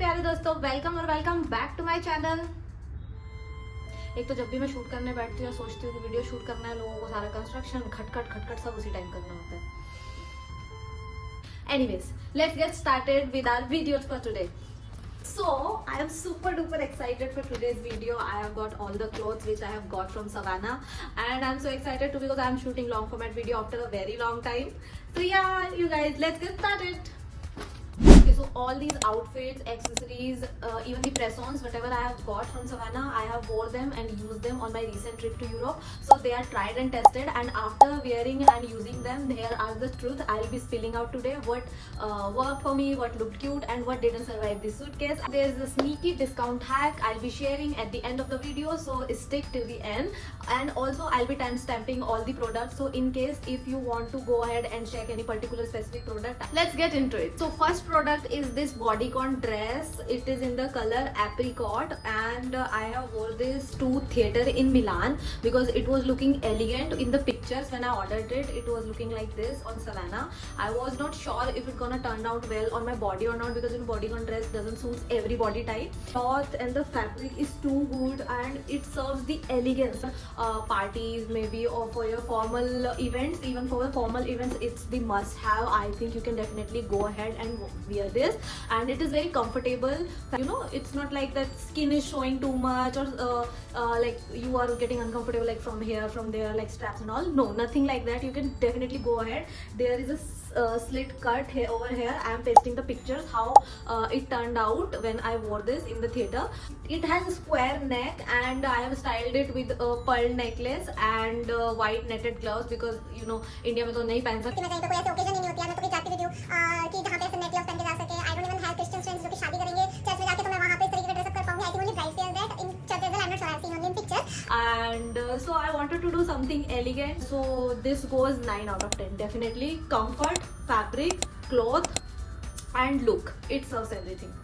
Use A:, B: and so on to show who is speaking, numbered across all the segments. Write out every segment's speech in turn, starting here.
A: प्यारे दोस्तों, वेलकम और welcome back to my channel. एक तो जब भी मैं शूट करने बैठती हूँ सोचती हूँ कि वीडियो शूट करना है, लोगों को सारा कंस्ट्रक्शन खटखट सब उसी टाइम करना होता है। Anyways, let's get started with our videos for today. So, I am super duper excited for today's video. I have got all the clothes which I have got from Savannah, and I'm so excited too because I am shooting long format video after a very long time. So yeah, you guys, let's get started. Okay, so all these outfits, accessories, even the press-ons, whatever I have got from Savannah, I have wore them and used them on my recent trip to Europe. So they are tried and tested, and after wearing and using them, here are the truth. I'll be spilling out today what worked for me, what looked cute, and what didn't survive the suitcase. There's a sneaky discount hack I'll be sharing at the end of the video, so stick till the end. And also I'll be time-stamping all the products, so in case if you want to go ahead and check any particular specific product, let's get into it. So first product is this bodycon dress. It is in the color apricot, and I have wore this to theater in Milan because it was looking elegant in the pictures. When I ordered it, it was looking like this on Savannah. I was not sure if it's gonna turn out well on my body or not because bodycon dress doesn't suit every body type. Cloth and the fabric is too good, and it serves the elegance. Parties maybe, or for your formal events, even for the formal events, it's the must have. I think you can definitely go ahead and wear this, and it is very comfortable. You know, it's not like that skin is showing too much, or like you are getting uncomfortable like from here, from there, like straps and all. No, nothing like that. You can definitely go ahead. There is a slit cut here over here. I am pasting the pictures how it turned out when I wore this in the theater. It has a square neck, and I have styled it with a pearl necklace and white netted gloves because you know India में तो नहीं पहन सकते।
B: मैं कहीं पे कोई ऐसे ओकेजन ही नहीं होती है, मैं तो कहीं जाती रहती हूँ कि जहाँ पे ऐसे नेकलेस पहन के जा सके। I don't even have Christian friends जो कि शादी करेंगे चर्च में जाके, तो मैं वहाँ पे इस तरीके का ड्रेस अप कर पाऊंगी। I think only brides wear that in church as well. I am not sure, I have seen only in pictures.
A: And so I wanted to do something elegant, so this goes 9 out of 10. Definitely comfort, fabric, cloth and look. It serves everything.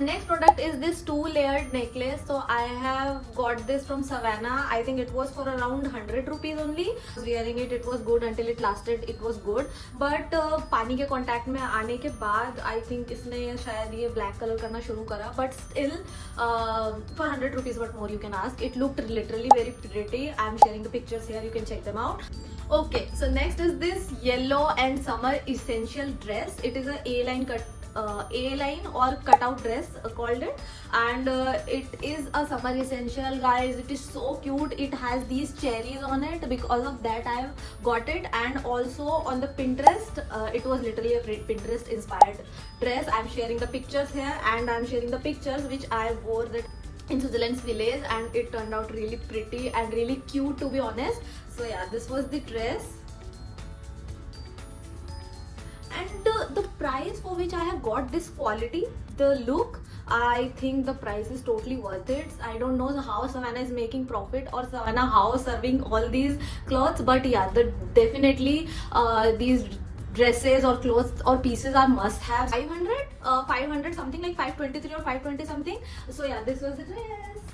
A: Next product is this 2-layered necklace. So I have got this from Savannah. I think it was for around 100 rupees only. Wearing it, it was good until it lasted. It was good, but पानी के contact में आने के बाद I think इसने शायद ये black color करना शुरू करा. But still, for 100 rupees, what more you can ask? It looked literally very pretty. I am sharing the pictures here. You can check them out. Okay, so next is this yellow and summer essential dress. It is a A-line cut. A-line or cutout dress called it, and it is a summer essential, guys. It is so cute. It has these cherries on it. Because of that I have got it. And also on the Pinterest, it was literally a Pinterest inspired dress. I'm sharing the pictures here, and I'm sharing the pictures which I wore that in Switzerland's village, and it turned out really pretty and really cute, to be honest. So yeah, this was the dress. And the price for which I have got this quality, the look, I think the price is totally worth it. I don't know how Savannah is making profit, or Savannah how serving all these clothes, but yeah, definitely these dresses or clothes or pieces are must have. 500 something, like 523 or 520 something. So yeah, this was the dress.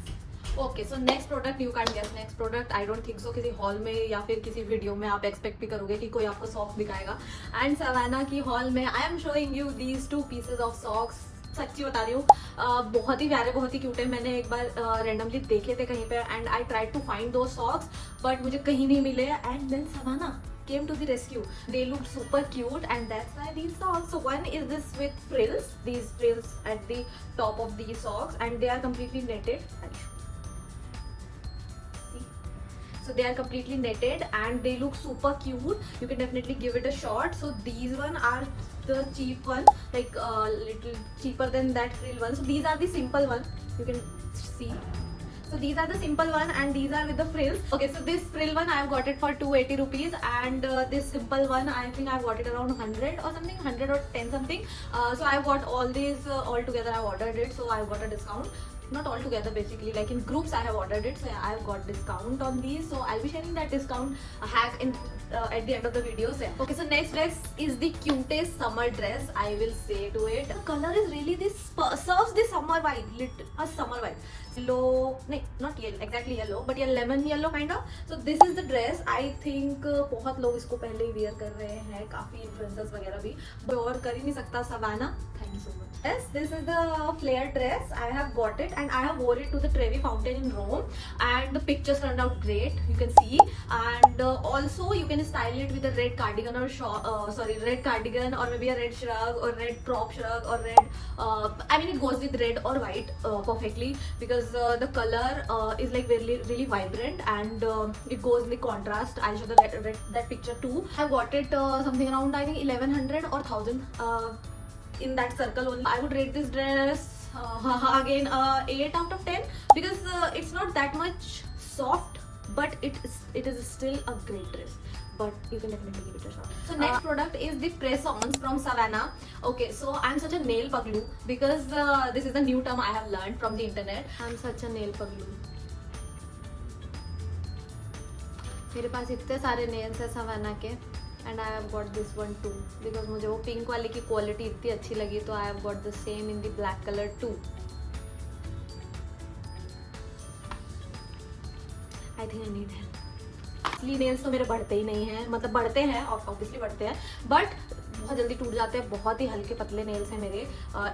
A: Okay, so next product, you can guess next product. I don't think so किसी hall में या फिर किसी video में आप expect भी करोगे कि कोई आपको सॉक्स दिखाएगा. एंड सवाना की हॉल में I am showing you these 2 pieces of socks. सच्ची बता रही हूँ, बहुत ही प्यारे, बहुत ही क्यूट है. मैंने एक बार रैंडमली देखे थे कहीं पे, and I tried to find दो सॉक्स, बट मुझे कहीं नहीं मिले. And then Savannah came to the rescue. They looked super cute, and that's why these socks. So one is this with frills, these frills at the top of these socks, and they are completely netted. So they are completely netted and they look super cute. You can definitely give it a shot. So these one are the cheap one, like little cheaper than that frill one. So these are the simple one, you can see. So these are the simple one, and these are with the frills. Okay, so this frill one I have got it for 280 rupees, and this simple one I think I got it around 100 or something, 100 or 10 something. So I got all these all together. I ordered it, so I got a discount. Not all together, basically, like in groups I have ordered it, so yeah, I've got discount on these. So I'll be sharing that discount hack in at the end of the video. So yeah. Okay, so next dress is the cutest summer dress, I will say to it. The color is really this serves the summer vibe, a summer vibe. Yellow, no, not yellow, exactly yellow, but yeah, lemon yellow kind of. So this is the dress. I think बहुत लोग इसको पहले ही wear कर रहे हैं, काफी influencers वगैरह भी. और कर ही नहीं सकता Savannah. Thank you so much. Yes, this is the flare dress. I have got it and I have wore it to the Trevi Fountain in Rome, and the pictures turned out great. You can see, and also you can style it with a red cardigan or red cardigan, or maybe a red shrug or red crop shrug or red. I mean, it goes with red or white perfectly, because the color is like really really vibrant, and it goes in the contrast. I'll show that picture too. I got it something around, I think, 1100 or 1000. In that circle only. I would rate this dress again 8 out of 10, because it's not that much soft, but it is still a great dress. But you can definitely give it a shot. So next product is the press-ons from Savannah. Okay, so I'm such a nail paglu, because this is the new term I have learned from the internet. I'm such a nail paglu. मेरे पास इतने सारे nails है savanna के, and I have got this one two, because मुझे वो pink वाले की quality इतनी अच्छी लगी, तो I have got the same in the black colour too. I think I need है. असली नेल्स तो मेरे बढ़ते ही नहीं हैं, मतलब बढ़ते हैं, ऑब्वियसली बढ़ते हैं, बट बहुत जल्दी टूट जाते हैं. बहुत ही हल्के पतले नेल्स हैं मेरे,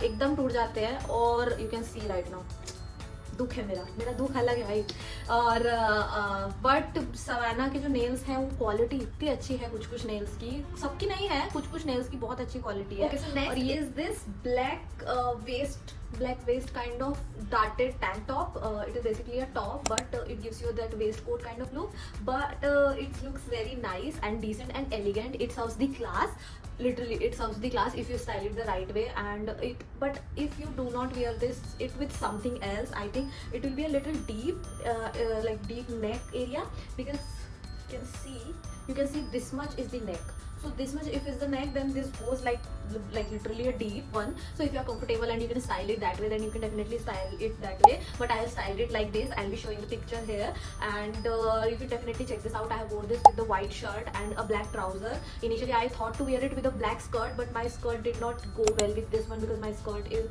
A: एकदम टूट जाते हैं. और you can see right now, दुख है मेरा दुख अलग है भाई. और बट सवाना के जो नेल्स हैं वो क्वालिटी इतनी अच्छी है, कुछ नेल्स की, सबकी नहीं है, कुछ नेल्स की बहुत अच्छी क्वालिटी है. और ये is this black waist kind of darted tank top. It is basically a top, but it gives you that waistcoat kind of look, but it looks very nice and decent and elegant. It serves the class, literally it serves the class if you style it the right way. And but if you do not wear it with something else, I think it will be a little deep, like deep neck area, because you can see this much is the neck. So this much if is the neck, then this goes like literally a deep one. So if you are comfortable and you can style it that way, then you can definitely style it that way. But I have styled it like this. I'll be showing the picture here, and you can definitely check this out. I have worn this with the white shirt and a black trouser. Initially I thought to wear it with a black skirt, but my skirt did not go well with this one, because my skirt is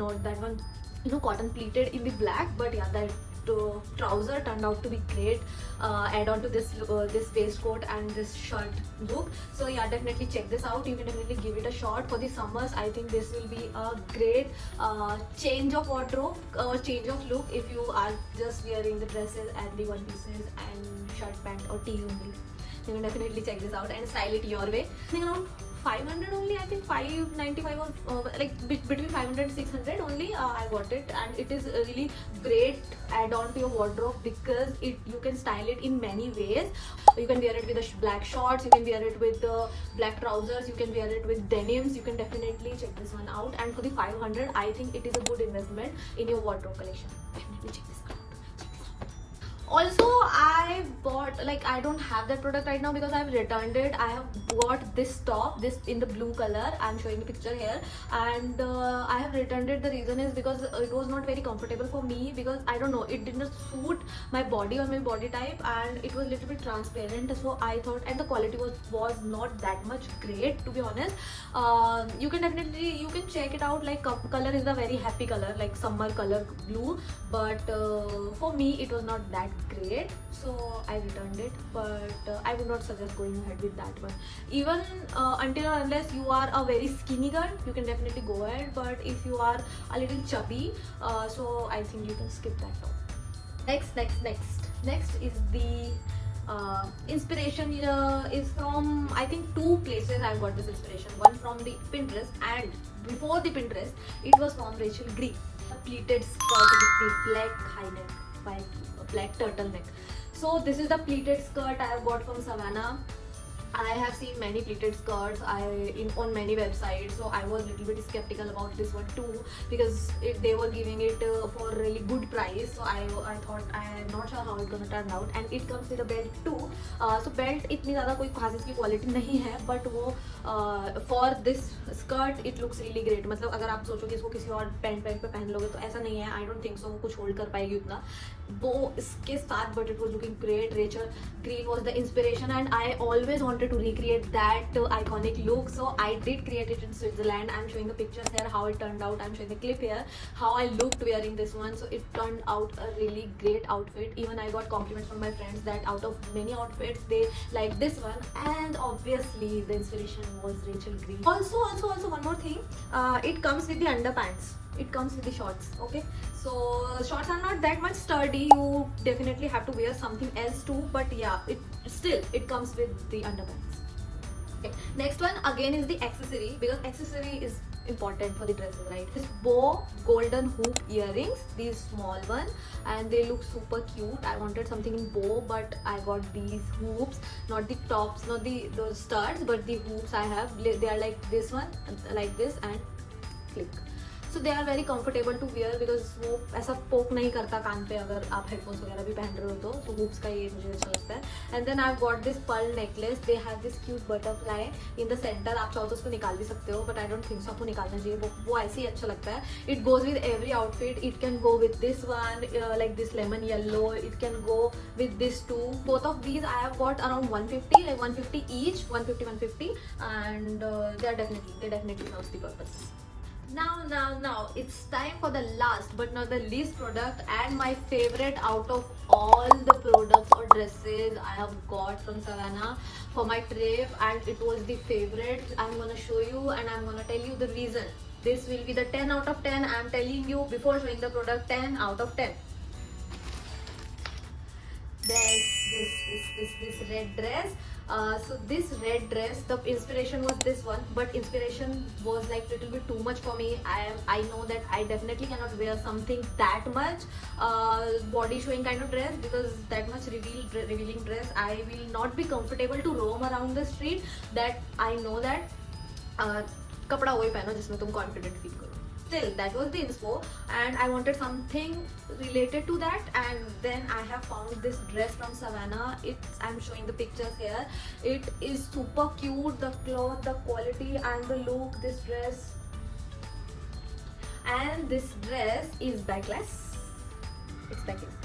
A: not that one, cotton pleated in the black. But yeah, that trouser turned out to be great add on to this waistcoat and this shirt look. So yeah, definitely check this out. You can definitely give it a shot for the summers. I think this will be a great change of wardrobe, change of look, if you are just wearing the dresses and the one pieces and shirt, pant or tee only. You can definitely check this out and style it your way. I think around 500 only, I think 595 or like between 500 and 600 only. I got it, and it is a really great add-on to your wardrobe, because you can style it in many ways. You can wear it with the black shorts, you can wear it with the black trousers, you can wear it with denims. You can definitely check this one out, and for the 500, I think it is a good investment in your wardrobe collection. Definitely check this out. Also, I bought, I don't have that product right now because I've returned it. I have bought this top, this in the blue color. I'm showing the picture here, and I have returned it. The reason is because it was not very comfortable for me, because I don't know, it did not suit my body or my body type, and it was a little bit transparent. So I thought, and the quality was not that much great, to be honest. You can check it out. Like, color is a very happy color, like summer color blue, but for me it was not that great, so I returned it. But I would not suggest going ahead with that one, even until or unless you are a very skinny girl. You can definitely go ahead, but if you are a little chubby, so I think you can skip that out. Next is the inspiration is from, I think, 2 places I got this inspiration. One from the Pinterest, and before the Pinterest it was from Rachel Green. A pleated skirt with the black high neck, by a black turtleneck. So this is the pleated skirt I have got from Savannah. I have seen many pleated skirts on many websites, so I was a little bit skeptical about this one too, because they were giving it for a really good price. So I thought, I am not sure how it's gonna turn out, and it comes with a belt too. So belt इतनी ज़्यादा कोई खास इसकी quality नहीं है, but वो for this skirt it looks really great. मतलब अगर आप सोचो कि इसको किसी और पैंट पे पहन लोगे तो ऐसा नहीं है. I don't think so वो कुछ होल्ड कर पाएगी उतना वो इसके साथ, but it was looking great. Rachel Green was the inspiration, and I always wanted wanted to recreate that iconic look, so I did create it in Switzerland. I'm showing the pictures here how it turned out. I'm showing the clip here how I looked wearing this one. So it turned out a really great outfit. Even I got compliments from my friends that out of many outfits they like this one, and obviously the inspiration was Rachel Green. Also one more thing, it comes with the underpants. It comes with the shorts. Okay, so shorts are not that much sturdy, you definitely have to wear something else too, but yeah, it comes with the underpants. Okay, next one again is the accessory, because accessory is important for the dresses, right? This bow golden hoop earrings, these small one, and they look super cute. I wanted something in bow, but I got these hoops, not the tops, not those studs, but the hoops I have. They are like this one, like this, and click. So they are very comfortable to wear because वो ऐसा पोक नहीं करता कान पे अगर आप headphones वगैरह भी पहन रहे हो तो hoops का ये मुझे अच्छा लगता है. And then I've got this pearl necklace. They have this cute butterfly in the center. आप चाहो तो उसको निकाल भी सकते हो, but I don't think so आपको निकालना चाहिए. वो ऐसे ही अच्छा लगता है. It goes with every outfit. It can go with this one, like this lemon yellow. It can go with this too. Both of these I have got around 150, like 150 each, 150, and they definitely serves the purpose. Now it's time for the last but not the least product, and my favorite out of all the products or dresses I have got from Savannah for my trip, and it was the favorite. I'm gonna show you and I'm gonna tell you the reason. This will be the 10 out of 10. I'm telling you before showing the product, 10 out of 10. There's this red dress. So this red dress, the inspiration was this one, but inspiration was like little bit too much for me. I know that I definitely cannot wear something that much body showing kind of dress, because that much revealing dress I will not be comfortable to roam around the street. That I know that कपड़ा वही पहनो जिसमें तुम confident feel करो. Still, that was the inspo, and I wanted something related to that, and then I have found this dress from Savannah. I'm showing the pictures here. It is super cute, the cloth, the quality and the look. This dress is backless. It's backless,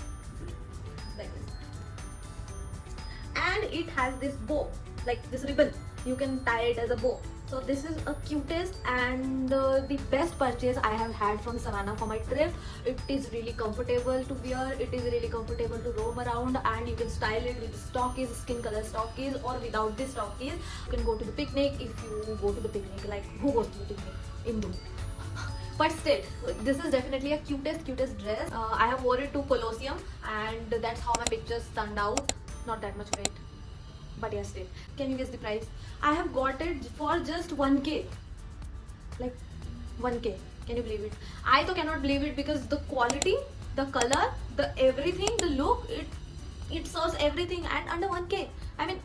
A: and it has this bow, like this ribbon. You can tie it as a bow. So this is a cutest and the best purchase I have had from Savannah for my trip. It is really comfortable to wear. It is really comfortable to roam around, and you can style it with stockies, skin color stockies, or without the stockies. You can go to the picnic if you go to the picnic. Like, who goes to the picnic? Indu. But still, this is definitely a cutest dress. I have wore it to Colosseum, and that's how my pictures turned out. Not that much weight. But yes, still. Can you guess the price? I have got it for just 1K. Like 1K. Can you believe it? I though cannot believe it, because the quality, the color, the everything, the look, it serves everything, and under 1K. I mean,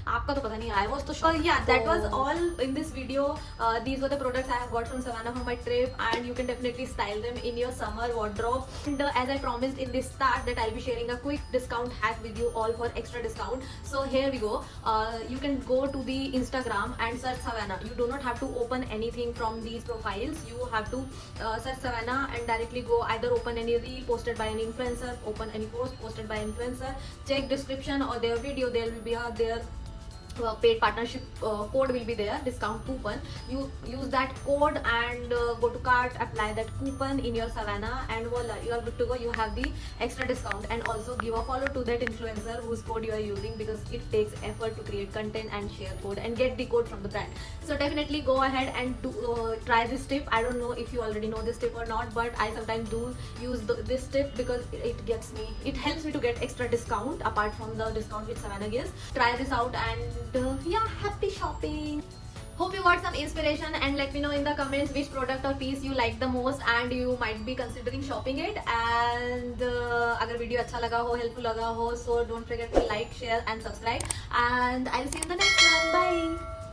A: आपका तो पता नहीं. I was so sure. Yeah, that was all in this video. These were the products I have got from Savannah for my trip, and you can definitely style them in your summer wardrobe. And as I promised in this start that I'll be sharing a quick discount hack with you all for extra discount. So here we go. You can go to the Instagram and search Savannah. You do not have to open anything from these profiles. You have to search Savannah and directly go, either open any reel posted by an influencer, open any post posted by an influencer, check description or their video. There will be their paid partnership code will be there, discount coupon. You use that code and go to cart, apply that coupon in your Savannah, and voila, you are good to go. You have the extra discount. And also give a follow to that influencer whose code you are using, because it takes effort to create content and share code and get the code from the brand. So definitely go ahead and try this tip. I don't know if you already know this tip or not, but I sometimes do use this tip because it helps me to get extra discount apart from the discount which Savannah gives. Try this out, and yeah, happy shopping. Hope you got some inspiration, and let me know in the comments which product or piece you like the most and you might be considering shopping it. And अगर video अच्छा लगा हो, helpful लगा हो, so don't forget to like, share and subscribe, and I'll see you in the next one. Bye.